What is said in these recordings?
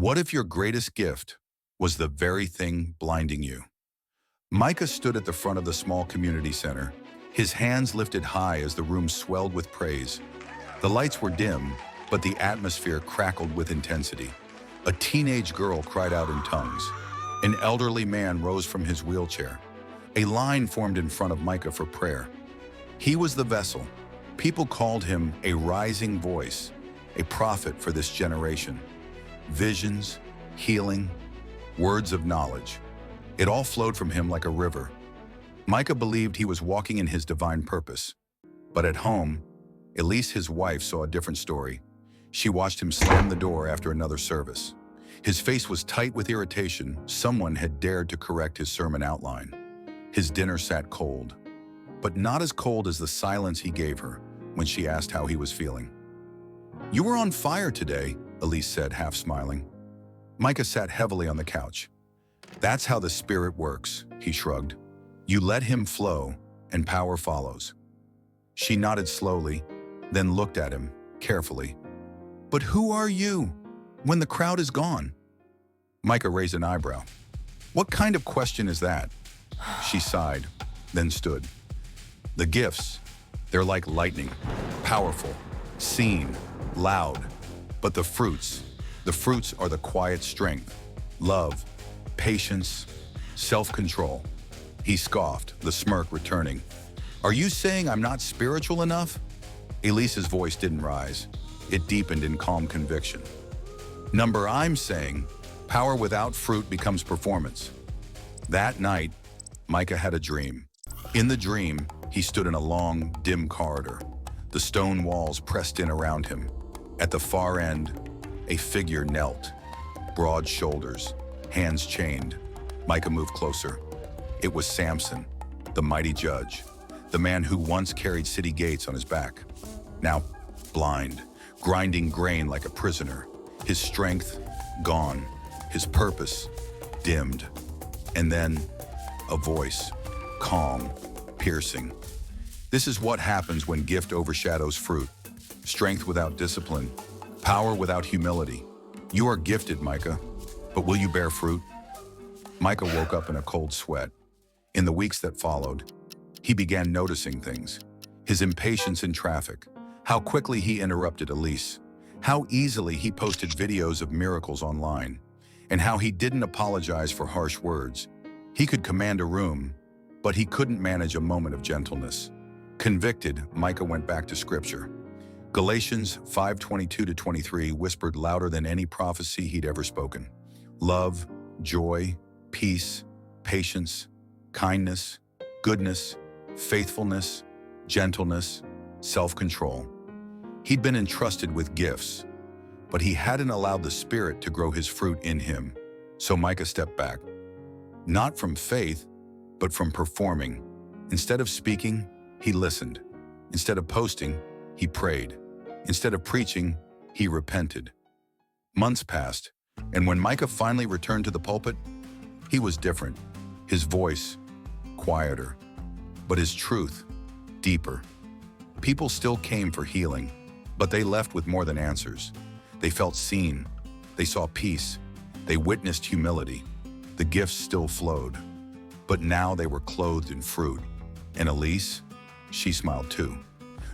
What if your greatest gift was the very thing blinding you? Micah stood at the front of the small community center, his hands lifted high as the room swelled with praise. The lights were dim, but the atmosphere crackled with intensity. A teenage girl cried out in tongues. An elderly man rose from his wheelchair. A line formed in front of Micah for prayer. He was the vessel. People called him a rising voice, a prophet for this generation. Visions, healing, words of knowledge. It all flowed from him like a river. Micah believed he was walking in his divine purpose. But at home, Elise, his wife, saw a different story. She watched him slam the door after another service. His face was tight with irritation. Someone had dared to correct his sermon outline. His dinner sat cold, but not as cold as the silence he gave her when she asked how he was feeling. "You were on fire today," Elise said, half smiling. Micah sat heavily on the couch. "That's how the Spirit works," he shrugged. "You let him flow, and power follows." She nodded slowly, then looked at him carefully. "But who are you when the crowd is gone?" Micah raised an eyebrow. "What kind of question is that?" She sighed, then stood. "The gifts, they're like lightning, powerful, seen, loud. But the fruits are the quiet strength, love, patience, self-control." He scoffed, the smirk returning. "Are you saying I'm not spiritual enough?" Elise's voice didn't rise. It deepened in calm conviction. I'm saying power without fruit becomes performance." That night, Micah had a dream. In the dream, he stood in a long, dim corridor. The stone walls pressed in around him. At the far end, a figure knelt, broad shoulders, hands chained. Micah moved closer. It was Samson, the mighty judge, the man who once carried city gates on his back. Now blind, grinding grain like a prisoner, his strength gone, his purpose dimmed. And then a voice, calm, piercing. "This is what happens when gift overshadows fruit. Strength without discipline, power without humility. You are gifted, Micah, but will you bear fruit?" Micah woke up in a cold sweat. In the weeks that followed, he began noticing things. His impatience in traffic, how quickly he interrupted Elise, how easily he posted videos of miracles online, and how he didn't apologize for harsh words. He could command a room, but he couldn't manage a moment of gentleness. Convicted, Micah went back to Scripture. Galatians 5:22-23 whispered louder than any prophecy he'd ever spoken. Love, joy, peace, patience, kindness, goodness, faithfulness, gentleness, self-control. He'd been entrusted with gifts, but he hadn't allowed the Spirit to grow his fruit in him. So Micah stepped back. Not from faith, but from performing. Instead of speaking, he listened. Instead of posting, he prayed. Instead of preaching, he repented. Months passed, and when Micah finally returned to the pulpit, he was different. His voice, quieter, but his truth, deeper. People still came for healing, but they left with more than answers. They felt seen. They saw peace. They witnessed humility. The gifts still flowed, but now they were clothed in fruit. And Elise, she smiled too,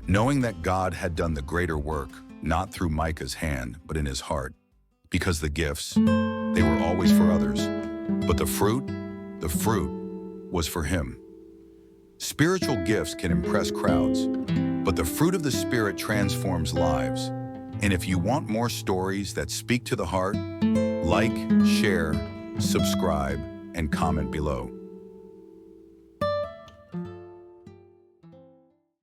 knowing that God had done the greater work, not through Micah's hand, but in his heart. Because the gifts, they were always for others, but the fruit was for him. Spiritual gifts can impress crowds, but the fruit of the Spirit transforms lives. And if you want more stories that speak to the heart, like, share, subscribe, and comment below.